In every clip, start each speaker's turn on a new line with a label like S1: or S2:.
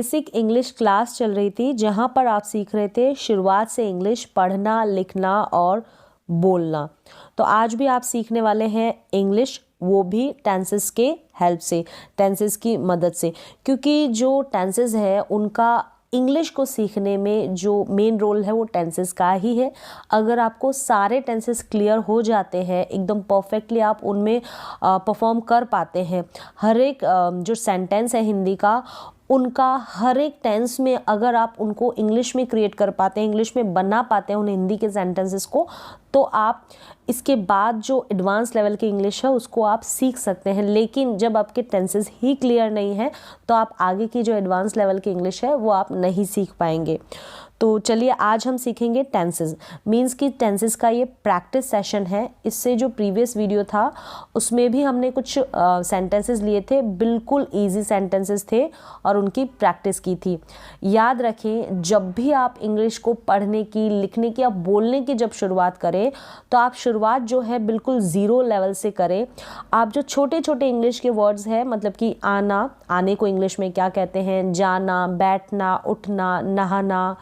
S1: Basic English class चल रही थी जहाँ पर आप सीख रहे थे शुरुआत से इंग्लिश पढ़ना, लिखना और बोलना। तो आज भी आप सीखने वाले हैं इंग्लिश, वो भी टेंसेस के हेल्प से, टेंसेस की मदद से, क्योंकि जो टेंसेस है उनका इंग्लिश को सीखने में जो मेन रोल है वो टेंसेस का ही है। अगर आपको सारे टेंसेस क्लियर हो जाते हैं, एकदम परफेक्टली आप उनमें परफॉर्म कर पाते हैं, हर एक जो सेंटेंस है हिंदी का, उनका हर एक टेंस में अगर आप उनको इंग्लिश में क्रिएट कर पाते हैं, इंग्लिश में बना पाते हैं उन हिंदी के सेंटेंसेस को, तो आप इसके बाद जो एडवांस लेवल की इंग्लिश है उसको आप सीख सकते हैं। लेकिन जब आपके टेंसेस ही क्लियर नहीं है तो आप आगे की जो एडवांस लेवल की इंग्लिश है वो आप नहीं सीख पाएंगे। तो चलिए आज हम सीखेंगे टेंसेस, मींस कि टेंसेस का ये प्रैक्टिस सेशन है। इससे जो प्रीवियस वीडियो था उसमें भी हमने कुछ सेंटेंसेस लिए थे, बिल्कुल इजी सेंटेंसेस थे और उनकी प्रैक्टिस की थी। याद रखें, जब भी आप इंग्लिश को पढ़ने की, लिखने की या बोलने की जब शुरुआत करें तो आप शुरुआत जो है बिल्कुल ज़ीरो लेवल से करें। आप जो छोटे छोटे इंग्लिश के वर्ड्स हैं, मतलब कि आना, आने को इंग्लिश में क्या कहते हैं, जाना, बैठना, उठना, नहाना,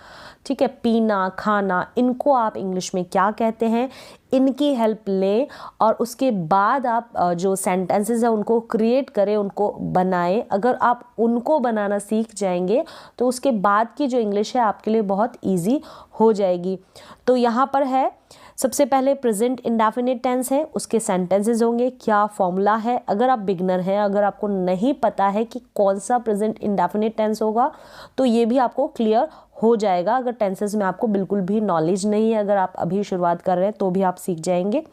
S1: ठीक है, पीना, खाना, इनको आप इंग्लिश में क्या कहते हैं, इनकी हेल्प लें और उसके बाद आप जो सेंटेंसेस हैं उनको क्रिएट करें, उनको बनाएं। अगर आप उनको बनाना सीख जाएंगे तो उसके बाद की जो इंग्लिश है आपके लिए बहुत इजी हो जाएगी। तो यहाँ पर है, सबसे पहले प्रेजेंट इंडेफिनिट टेंस है, उसके सेंटेंसेस होंगे, क्या फॉर्मूला है। अगर आप बिगनर हैं, अगर आपको नहीं पता है कि कौन सा प्रेजेंट इंडेफिनिट टेंस होगा तो ये भी आपको क्लियर हो जाएगा। अगर टेंसेस में आपको बिल्कुल भी नॉलेज नहीं है, अगर आप अभी शुरुआत कर रहे हैं तो भी आप सीख जाएंगे।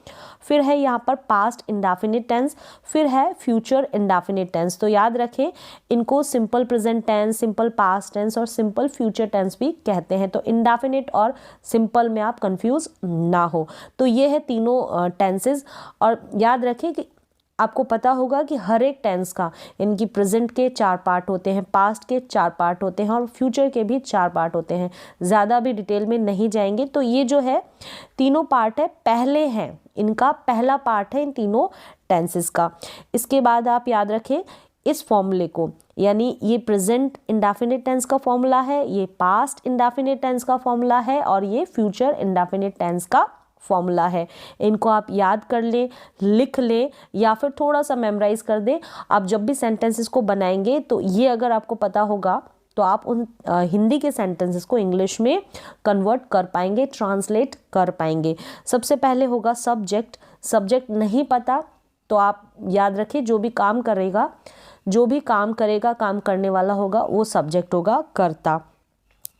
S1: फिर है यहाँ पर पास्ट इंडेफिनिट टेंस, फिर है फ्यूचर इंडेफिनिट टेंस। तो याद रखें, इनको simple present tense, simple past tense और सिंपल फ्यूचर टेंस भी कहते हैं। तो इंडेफिनिट और सिंपल में आप कंफ्यूज ना हो। तो ये है तीनों टेंसेस। और याद रखें कि आपको पता होगा कि हर एक टेंस का, इनकी प्रेजेंट के 4 पार्ट होते हैं, पास्ट के 4 पार्ट होते हैं और फ्यूचर के भी 4 पार्ट होते हैं। ज़्यादा भी डिटेल में नहीं जाएंगे। तो ये जो है तीनों पार्ट है, पहले हैं, इनका पहला पार्ट है इन तीनों टेंसेस का। इसके बाद आप याद रखें इस फॉर्मूले को, यानी ये प्रेजेंट इंडेफिनिट टेंस का फॉर्मूला है, ये पास्ट इंडेफिनिट टेंस का फॉर्मूला है और ये फ्यूचर इंडेफिनिट टेंस का फॉर्मूला है। इनको आप याद कर लें, लिख लें या फिर थोड़ा सा मेमोराइज कर दें। आप जब भी सेंटेंसेस को बनाएंगे तो ये अगर आपको पता होगा तो आप उन हिंदी के सेंटेंसेस को इंग्लिश में कन्वर्ट कर पाएंगे, ट्रांसलेट कर पाएंगे। सबसे पहले होगा सब्जेक्ट। सब्जेक्ट नहीं पता तो आप याद रखें, जो भी काम करेगा, जो भी काम करेगा, काम करने वाला होगा, वो सब्जेक्ट होगा, कर्ता।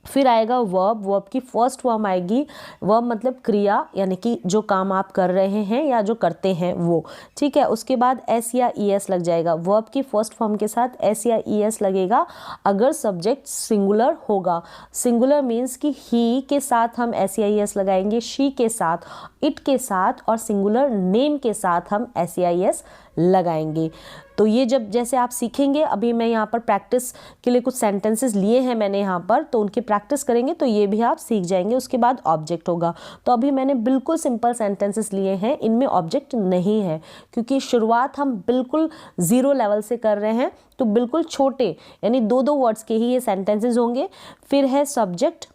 S1: फिर आएगा वर्ब। वर्ब की फर्स्ट फॉर्म आएगी, वर्ब मतलब क्रिया, यानी कि जो काम आप कर रहे हैं या जो करते हैं वो, ठीक है। उसके बाद एस या ई एस लग जाएगा। वर्ब की फर्स्ट फॉर्म के साथ एस या ई एस लगेगा अगर सब्जेक्ट सिंगुलर होगा। सिंगुलर मीन्स कि ही के साथ हम एस या ई एस लगाएंगे, शी के साथ, इट के साथ और सिंगुलर नेम के साथ हम एस या ई एस लगाएंगे। तो ये जब जैसे आप सीखेंगे, अभी मैं यहाँ पर प्रैक्टिस के लिए कुछ सेंटेंसेस लिए हैं मैंने यहाँ पर, तो उनकी प्रैक्टिस करेंगे तो ये भी आप सीख जाएंगे। उसके बाद ऑब्जेक्ट होगा। तो अभी मैंने बिल्कुल सिंपल सेंटेंसेस लिए हैं, इनमें ऑब्जेक्ट नहीं है क्योंकि शुरुआत हम बिल्कुल ज़ीरो लेवल से कर रहे हैं। तो बिल्कुल छोटे, यानी 2-2 वर्ड्स के ही ये सेंटेंसेस होंगे। फिर है सब्जेक्ट।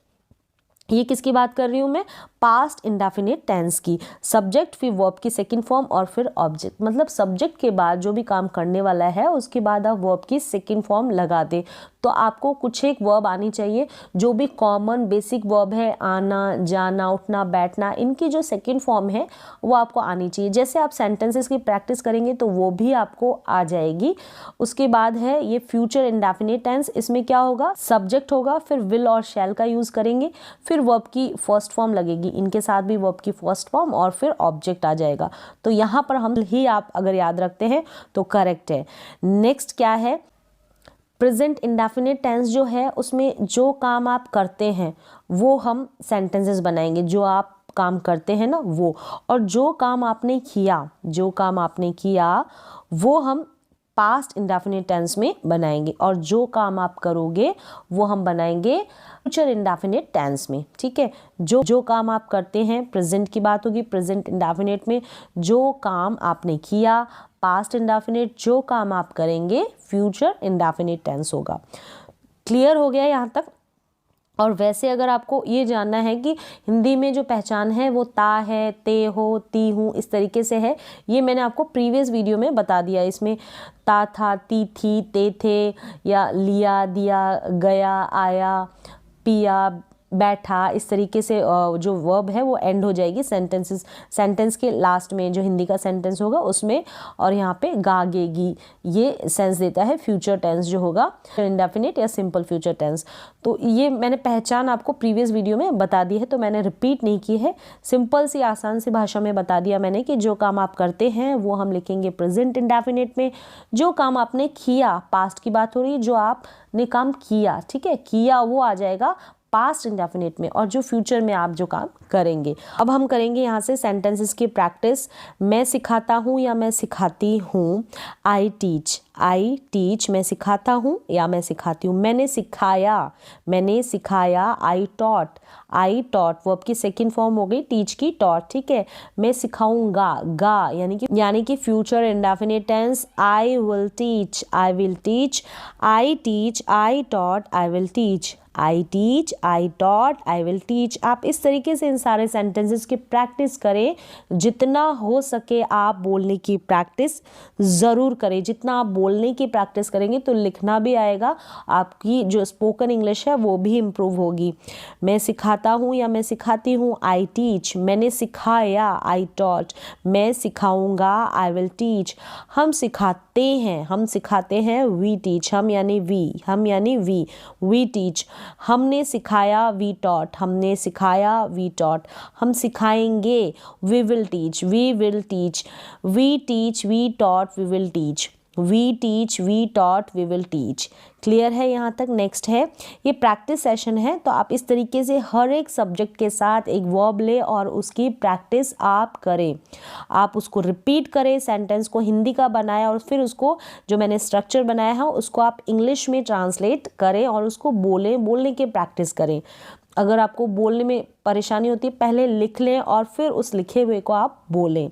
S1: ये किसकी बात कर रही हूँ मैं, पास्ट इंडेफिनिट टेंस की। सब्जेक्ट, फिर वर्ब की सेकंड फॉर्म और फिर ऑब्जेक्ट। मतलब सब्जेक्ट के बाद जो भी काम करने वाला है उसके बाद आप वर्ब की सेकंड फॉर्म लगा दें। तो आपको कुछ एक वर्ब आनी चाहिए, जो भी कॉमन बेसिक वर्ब है, आना, जाना, उठना, बैठना, इनकी जो सेकंड फॉर्म है वो आपको आनी चाहिए। जैसे आप सेंटेंसेस की प्रैक्टिस करेंगे तो वो भी आपको आ जाएगी। उसके बाद है ये फ्यूचर इंडेफिनिट टेंस। इसमें क्या होगा, सब्जेक्ट होगा, फिर विल और शैल का यूज करेंगे, फिर वर्ब की फर्स्ट फॉर्म लगेगी, इनके साथ भी वर्ब की फर्स्ट फॉर्म और फिर ऑब्जेक्ट आ जाएगा। तो यहाँ पर हम ही आप अगर याद रखते हैं तो करेक्ट है। नेक्स्ट क्या है, प्रेजेंट इंडेफिनिट टेंस जो है उसमें जो काम आप करते हैं वो हम सेंटेंसेस बनाएंगे, जो आप काम करते हैं ना वो, और जो काम आपने किया, जो काम आपने किया वो हम पास्ट इंडेफिनिट टेंस में बनाएंगे, और जो काम आप करोगे वो हम बनाएंगे फ्यूचर इंडेफिनिट टेंस में, ठीक है। जो काम आप करते हैं, प्रेजेंट की बात होगी, प्रेजेंट इंडेफिनिट में जो काम आपने किया, पास्ट इंडेफिनिट जो काम आप करेंगे, फ्यूचर इंडेफिनिट टेंस होगा। क्लियर हो गया यहाँ तक। और वैसे अगर आपको ये जानना है कि हिंदी में जो पहचान है वो ता है, ते हो, ती हूँ, इस तरीके से है, ये मैंने आपको प्रीवियस वीडियो में बता दिया। इसमें ता था, ती थी, ते थे, या लिया, दिया, गया, आया, पिया, बैठा, इस तरीके से जो वर्ब है वो एंड हो जाएगी सेंटेंस के लास्ट में, जो हिंदी का सेंटेंस होगा उसमें। और यहाँ पे गागेगी, ये सेंस देता है फ्यूचर टेंस जो होगा, इंडेफिनिट या सिंपल फ्यूचर टेंस। तो ये मैंने पहचान आपको प्रीवियस वीडियो में बता दी है, तो मैंने रिपीट नहीं की है, सिंपल सी आसान सी भाषा में बता दिया मैंने कि जो काम आप करते हैं वो हम लिखेंगे प्रेजेंट इंडेफिनिट में, जो काम आपने किया, पास्ट की बात हो रही है, जो आपने काम किया, ठीक है, किया, वो आ जाएगा पास्ट इंडेफिनिट में, और जो फ्यूचर में आप जो काम करेंगे। अब हम करेंगे यहाँ से सेंटेंसेस की प्रैक्टिस। मैं सिखाता हूँ या मैं सिखाती हूँ। आई टीच, मैं सिखाता हूँ या मैं सिखाती हूँ। मैंने सिखाया, आई टॉट वर्ब की सेकंड फॉर्म हो गई टीच की, टॉट, ठीक है। मैं सिखाऊंगा, गा यानी कि future indefinite tense, I will teach, I teach, I taught, I will teach, I teach, I taught, I will teach. आप इस तरीके से इन सारे सेंटेंसेस की प्रैक्टिस करें, जितना हो सके आप बोलने की प्रैक्टिस ज़रूर करें। जितना आप बोलने की प्रैक्टिस करेंगे तो लिखना भी आएगा, आपकी जो स्पोकन इंग्लिश है वो भी इम्प्रूव होगी। मैं सिखाता हूँ या मैं सिखाती हूँ, आई टीच। मैंने सिखाया, आई टॉट। मैं सिखाऊंगा, आई विल टीच। हम सिखाते हैं, वी टीच। हम यानी वी टीच। हमने सिखाया, वी टॉट। हम सिखाएंगे, we will teach. We teach, we taught, we will teach. We taught, we will teach. Clear है यहाँ तक। नेक्स्ट है, ये प्रैक्टिस सेशन है, तो आप इस तरीके से हर एक सब्जेक्ट के साथ एक वर्ब ले और उसकी प्रैक्टिस आप करें। आप उसको रिपीट करें, सेंटेंस को हिंदी का बनाया और फिर उसको जो मैंने स्ट्रक्चर बनाया है उसको आप इंग्लिश में ट्रांसलेट करें और उसको बोलने की प्रैक्टिस करें। अगर आपको बोलने में परेशानी होती है, पहले लिख लें और फिर उस लिखे हुए को आप बोलें।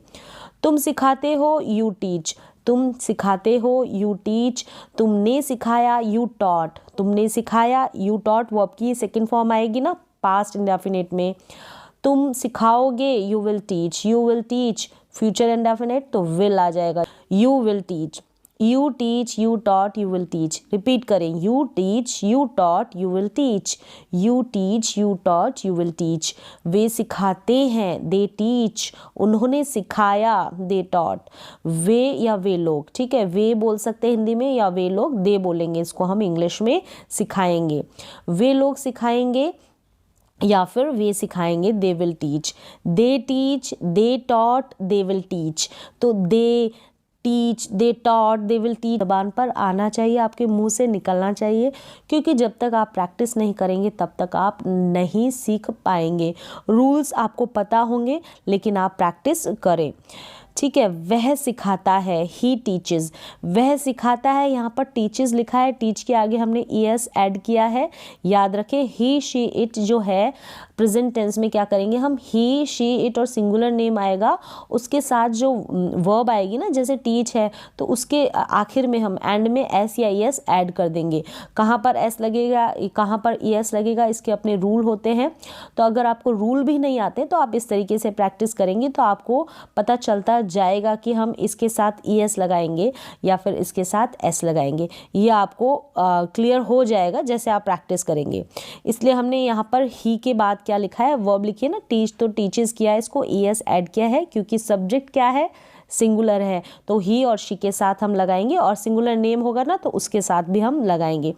S1: तुम सिखाते हो, यू टीच। तुम सिखाते हो, यू टीच। तुमने सिखाया, यू टॉट। तुमने सिखाया, यू टॉट वर्ब की सेकंड फॉर्म आएगी ना पास्ट इंडेफिनिट में। तुम सिखाओगे, you will teach. Future indefinite तो विल आ जाएगा, you will teach. You teach, you taught, you will teach. Repeat करें, you teach, you taught, you will teach. You teach, you taught, you will teach. वे सिखाते हैं, they teach. उन्होंने सिखाया, they taught. वे या वे लोग, ठीक है, वे बोल सकते हैं हिंदी में या वे लोग दे बोलेंगे, इसको हम इंग्लिश में सिखाएंगे। वे लोग सिखाएंगे या फिर वे सिखाएंगे, they will teach. They teach, they taught, they will teach. तो they teach, they taught, they will teach जबान पर आना चाहिए, आपके मुंह से निकलना चाहिए, क्योंकि जब तक आप प्रैक्टिस नहीं करेंगे तब तक आप नहीं सीख पाएंगे। रूल्स आपको पता होंगे लेकिन आप प्रैक्टिस करें, ठीक है। वह सिखाता है, ही टीचेस। वह सिखाता है, यहाँ पर टीचेस लिखा है, टीच के आगे हमने ईएस ऐड किया है, याद रखें। ही, शी, इट जो है प्रेजेंट टेंस में क्या करेंगे हम, ही, शी, इट और सिंगुलर नेम आएगा, उसके साथ जो वर्ब आएगी ना, जैसे टीच है तो उसके आखिर में हम एंड में एस या ईएस ऐड कर देंगे। कहाँ पर एस लगेगा, कहाँ पर ईएस लगेगा, इसके अपने रूल होते हैं। तो अगर आपको रूल भी नहीं आते तो आप इस तरीके से प्रैक्टिस करेंगे तो आपको पता चलता जाएगा कि हम इसके साथ ईएस लगाएंगे या फिर इसके साथ एस लगाएंगे। ये आपको क्लियर हो जाएगा जैसे आप प्रैक्टिस करेंगे। इसलिए हमने यहाँ पर ही के बाद क्या लिखा है, वर्ब लिखिए ना, टीच तो टीचेस किया है, इसको ईएस ऐड किया है क्योंकि सब्जेक्ट क्या है, सिंगुलर है, तो ही और शी के साथ हम लगाएंगे, और सिंगुलर नेम होगा ना तो उसके साथ भी हम लगाएंगे।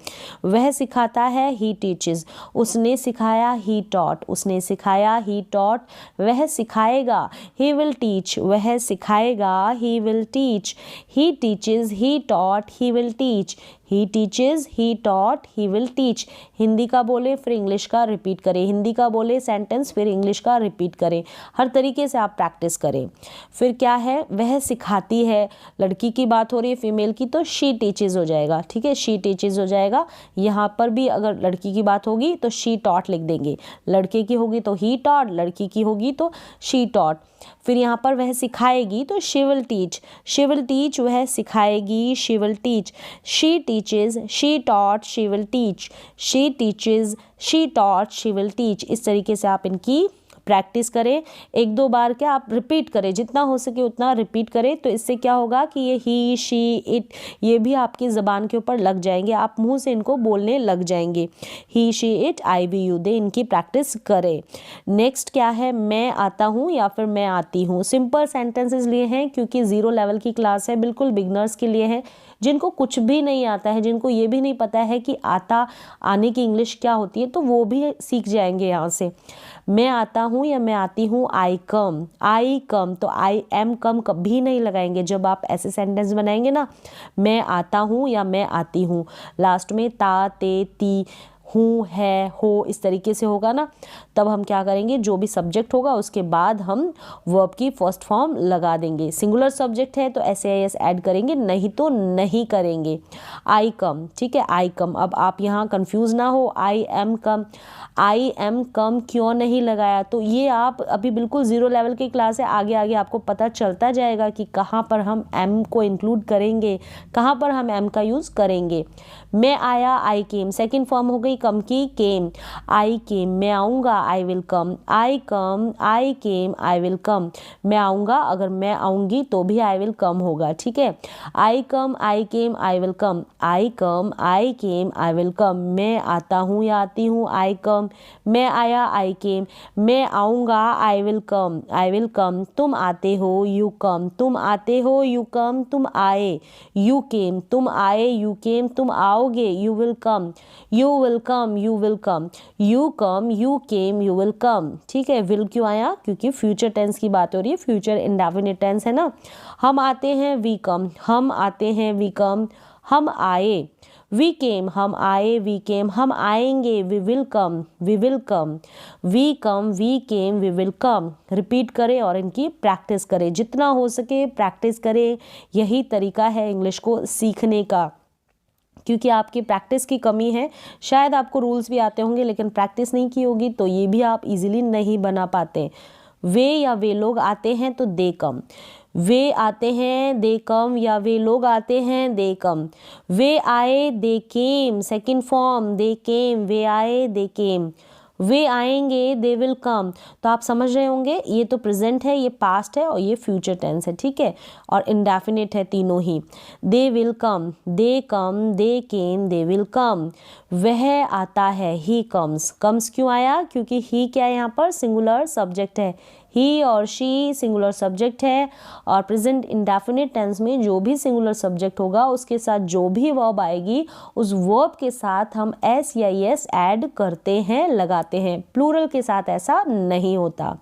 S1: वह सिखाता है, ही टीचेस। उसने सिखाया, ही टॉट। उसने सिखाया, ही टॉट। वह सिखाएगा, ही विल टीच। वह सिखाएगा, he will teach. He teaches, he taught, he will teach. He teaches, he taught, he will teach. Hindi का बोले फिर इंग्लिश का रिपीट करें, हिंदी का बोले सेंटेंस फिर इंग्लिश का रिपीट करें, हर तरीके से आप प्रैक्टिस करें। फिर क्या है, वह सिखाती है, लड़की की बात हो रही है फीमेल की तो शी टीचेस हो जाएगा, ठीक है, शी टीचेस हो जाएगा। यहाँ पर भी अगर लड़की की बात होगी तो शी टॉट लिख देंगे, लड़के की होगी तो ही टॉट, लड़की की होगी तो शी टॉट। फिर यहाँ पर वह सिखाएगी तो she will teach, she will teach वह सिखाएगी, she will teach, she teaches, she taught, she will teach, she teaches, she taught, she will teach. इस तरीके से आप इनकी प्रैक्टिस करें, एक दो बार क्या आप रिपीट करें, जितना हो सके उतना रिपीट करें। तो इससे क्या होगा कि ये ही, शी, इट ये भी आपकी ज़बान के ऊपर लग जाएंगे, आप मुंह से इनको बोलने लग जाएंगे। He, she, it, I, we, you, they, इनकी प्रैक्टिस करें। नेक्स्ट क्या है, मैं आता हूँ या फिर मैं आती हूँ। सिंपल सेंटेंसेस लिए हैं क्योंकि 0 लेवल की क्लास है, बिल्कुल बिगनर्स के लिए है, जिनको कुछ भी नहीं आता है, जिनको ये भी नहीं पता है कि आने की इंग्लिश क्या होती है, तो वो भी सीख जाएंगे यहाँ से। मैं आता हूँ या मैं आती हूँ, आई कम, आई कम, तो आई एम कम कभी नहीं लगाएंगे जब आप ऐसे सेंटेंस बनाएंगे ना, मैं आता हूँ या मैं आती हूँ। लास्ट में ता, ते, ती, हूँ, है, हो, इस तरीके से होगा ना, तब हम क्या करेंगे, जो भी सब्जेक्ट होगा उसके बाद हम वर्ब की फर्स्ट फॉर्म लगा देंगे। सिंगुलर सब्जेक्ट है तो एस ऐड करेंगे, नहीं तो नहीं करेंगे। आई कम, ठीक है, आई कम। अब आप यहाँ कंफ्यूज ना हो, I am come, I am कम क्यों नहीं लगाया, तो ये आप अभी बिल्कुल 0 लेवल की क्लास है, आगे आगे आपको पता चलता जाएगा कि कहाँ पर हम एम को इंक्लूड करेंगे, कहाँ पर हम एम का यूज़ करेंगे। मैं आया, आई केम, सेकेंड फॉर्म हो गई कम की, केम, आई केम, मैं आऊँगा, I will come, I come, I came, I will come, मैं आऊँगा, अगर मैं आऊँगी तो भी आई विल कम होगा, ठीक है। आई कम, आई केम, I will come, I come, I came, I will come, मैं आता हूँ या आती हूँ, आई कम, मैं आया, आई केम, मैं आऊँगा, I will come, I will come, तुम आते हो, यू कम, तुम आते हो, यू कम, तुम आए, यू केम, तुम आए, यू केम, तुम आओगे, you will come, you will come, you will come, you come, you came, you will come, ठीक है। विल क्यों आया, क्योंकि फ्यूचर टेंस की बात हो रही है, फ्यूचर इंडेफिनिट टेंस है ना। हम आते हैं, वी कम, हम आते हैं, वी कम, हम आए, वी केम, हम आए, वी केम, हम आएंगे, we will come, we will come, we come, we came, we will come. Repeat करें और इनकी प्रैक्टिस करें, जितना हो सके प्रैक्टिस करें, यही तरीका है इंग्लिश को सीखने का। क्योंकि आपकी प्रैक्टिस की कमी है, शायद आपको रूल्स भी आते होंगे लेकिन प्रैक्टिस नहीं की होगी, तो ये भी आप इजीली नहीं बना पाते। वे या वे लोग आते हैं तो दे कम, वे आते हैं, दे कम, या वे लोग आते हैं, दे कम, वे आए, दे केम, सेकेंड फॉर्म, दे केम, वे आए, दे केम, वे आएंगे, दे विल कम। तो आप समझ रहे होंगे, ये तो प्रेजेंट है, ये पास्ट है और ये फ्यूचर टेंस है, ठीक है, और इंडेफिनिट है तीनों ही। They will come, they come, they came, they will come. वह आता है, ही कम्स, कम्स क्यों आया, क्योंकि ही क्या है, यहाँ पर सिंगुलर सब्जेक्ट है, ही और शी सिंगुलर सब्जेक्ट है, और प्रेजेंट इंडेफिनिट टेंस में जो भी सिंगुलर सब्जेक्ट होगा उसके साथ जो भी वर्ब आएगी उस वर्ब के साथ हम एस या एस ऐड करते हैं, लगाते हैं। प्लूरल के साथ ऐसा नहीं होता।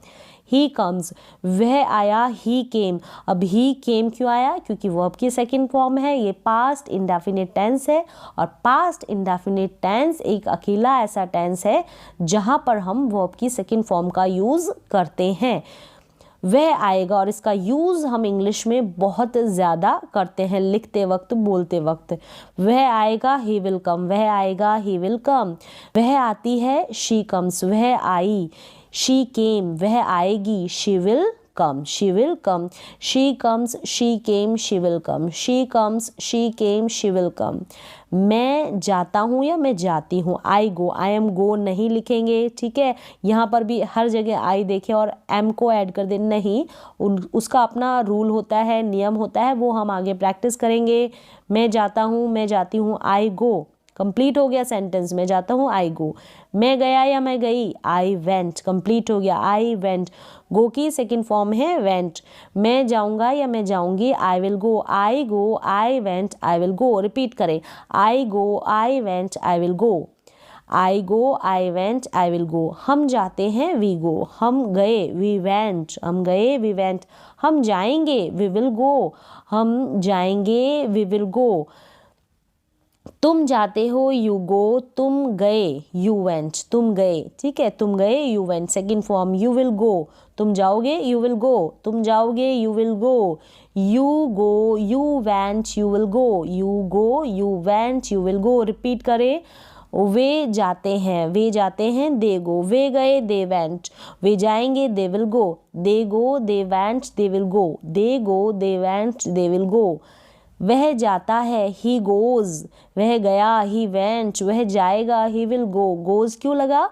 S1: ही कम्स, वह आया, ही केम। अब ही केम क्यों आया, क्योंकि वर्ब की सेकेंड फॉर्म है, ये पास्ट इंडेफिनिट टेंस है, और पास्ट इंडेफिनिट टेंस एक अकेला ऐसा टेंस है जहां पर हम वर्ब की सेकेंड फॉर्म का यूज़ करते हैं। वह आएगा, और इसका यूज़ हम इंग्लिश में बहुत ज़्यादा करते हैं, लिखते वक्त, बोलते वक्त। वह आएगा, ही विल कम, वह आएगा, ही विल कम। वह आती है, शी कम्स, वह आई, शी केम, वह आएगी, she will come, she will come, she comes, she came, she will come, she comes, she came, she will come. मैं जाता हूँ या मैं जाती हूँ, आई गो, आई एम गो नहीं लिखेंगे, ठीक है। यहाँ पर भी हर जगह आई देखें और एम को ऐड कर दे, नहीं, उसका अपना रूल होता है, नियम होता है, वो हम आगे प्रैक्टिस करेंगे। मैं जाता हूँ, मैं जाती हूँ, आई गो, कंप्लीट हो गया सेंटेंस, मैं जाता हूँ, आई गो। मैं गया या मैं गई, आई वेंट, कंप्लीट हो गया, आई वेंट। गो की सेकेंड फॉर्म है वेंट। मैं जाऊँगा या मैं जाऊँगी, I will go, I go, I went, I will go. Repeat करें, I go, I went, I will go, I go, I went, I will go. हम जाते हैं, वी गो, हम गए, वी वेंट, हम गए, वी वेंट। हम जाएंगे, वी विल गो, हम जाएंगे, वी विल गो। तुम जाते हो, यू गो, तुम गए, यू वेंट, तुम गए, ठीक है, तुम गए, you went, second form, you will go, तुम जाओगे, यू विल गो, तुम जाओगे, you will go, you go, you went, you will go, you go, you went, you will go. Repeat करें, वे जाते हैं, वे जाते हैं, दे गो, वे गए, दे वेंट, वे जाएंगे, they will go, they go, they went, they will go, they go, they went, they will go. वह जाता है, ही गोज, वह गया, ही वेंट, वह जाएगा, ही विल गो। गोज क्यों लगा?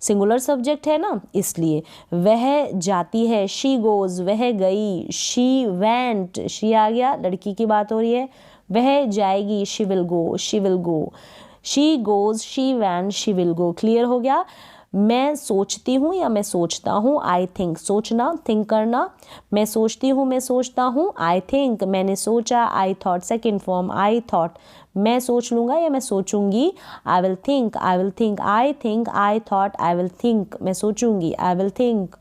S1: सिंगुलर सब्जेक्ट है ना, इसलिए। वह जाती है, शी गोज, वह गई, शी वेंट, शी आ गया, लड़की की बात हो रही है। वह जाएगी, she will go, she will go. She goes, she went, she will go. Clear हो गया? मैं सोचती हूँ या मैं सोचता हूँ, आई थिंक, सोचना, थिंक करना। मैं सोचती हूँ, मैं सोचता हूँ, आई थिंक, मैंने सोचा, I thought, second form, I thought. मैं सोच लूँगा या मैं सोचूंगी, I will think, I will think, I think, I thought, I will think, मैं सोचूंगी, आई विल थिंक।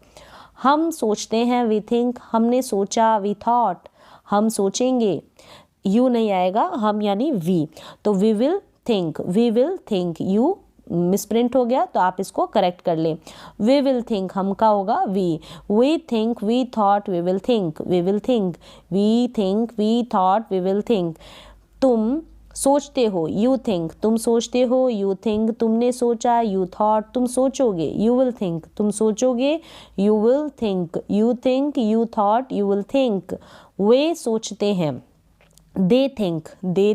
S1: हम सोचते हैं, वी थिंक, हमने सोचा, वी थॉट, हम सोचेंगे, यू नहीं आएगा, हम यानी वी, तो we will think, we will think, यू मिसप्रिंट हो गया तो आप इसको करेक्ट कर लें। वी विल थिंक, हम का होगा we think, we thought, we will think, we will think, we think, we thought, we will think. तुम सोचते हो, यू थिंक, तुम सोचते हो, यू थिंक, तुमने सोचा, यू थॉट, तुम सोचोगे, यू विल थिंक, तुम सोचोगे, you will think, you think, you thought, you will think. वे सोचते हैं, दे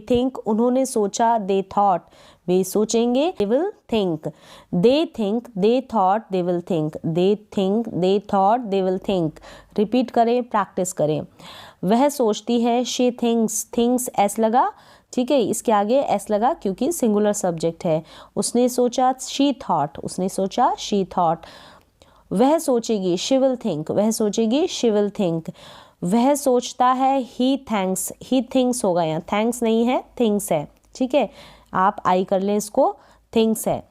S1: थिंक, उन्होंने सोचा, दे थॉट, वे सोचेंगे, they will think, they thought, they will think, they think, they thought, they will think. Repeat करें, practice करें। वह सोचती है, शी थिंक्स, एस लगा, ठीक है, इसके आगे एस लगा क्योंकि सिंगुलर सब्जेक्ट है। उसने सोचा, शी थॉट, उसने सोचा, शी थॉट। वह सोचेगी, शी विल थिंक, वह सोचेगी, शी विल थिंक। वह सोचता है, ही थिंक्स होगा, यहाँ थैंक्स नहीं है, थिंक्स है, ठीक है, आप आई कर लें इसको, थिंक्स है।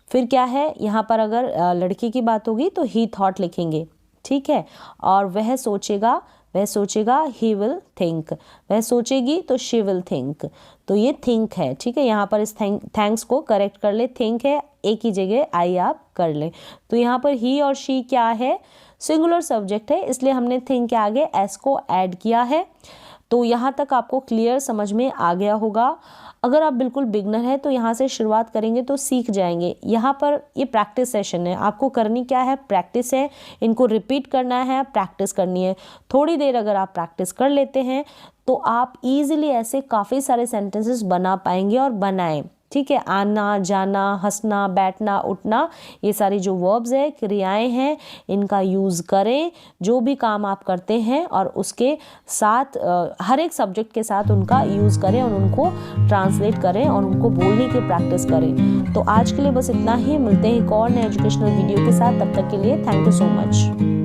S1: फिर क्या है, यहाँ पर अगर लड़की की बात होगी तो ही थॉट लिखेंगे, ठीक है, और वह सोचेगा, ही विल थिंक, वह सोचेगी तो शी विल थिंक, तो ये थिंक है, ठीक है। यहाँ पर इस थैंक्स को करेक्ट कर ले, थिंक है, एक ही जगह आई आप कर ले। तो यहाँ पर ही और शी क्या है, सिंगुलर सब्जेक्ट है, इसलिए हमने थिंक के आगे एस को ऐड किया है। तो यहाँ तक आपको क्लियर समझ में आ गया होगा। अगर आप बिल्कुल बिगनर है तो यहाँ से शुरुआत करेंगे तो सीख जाएंगे। यहाँ पर ये प्रैक्टिस सेशन है, आपको करनी क्या है, प्रैक्टिस है, इनको रिपीट करना है, प्रैक्टिस करनी है। थोड़ी देर अगर आप प्रैक्टिस कर लेते हैं तो आप इजीली ऐसे काफ़ी सारे सेंटेंसेस बना पाएंगे और बनाएं, ठीक है। आना, जाना, हंसना, बैठना, उठना, ये सारी जो वर्ब्स है, क्रियाएं हैं, इनका यूज़ करें जो भी काम आप करते हैं, और उसके साथ हर एक सब्जेक्ट के साथ उनका यूज़ करें और उनको ट्रांसलेट करें और उनको बोलने की प्रैक्टिस करें। तो आज के लिए बस इतना ही, मिलते हैं एक और नए एजुकेशनल वीडियो के साथ, तब तक के लिए थैंक यू सो मच।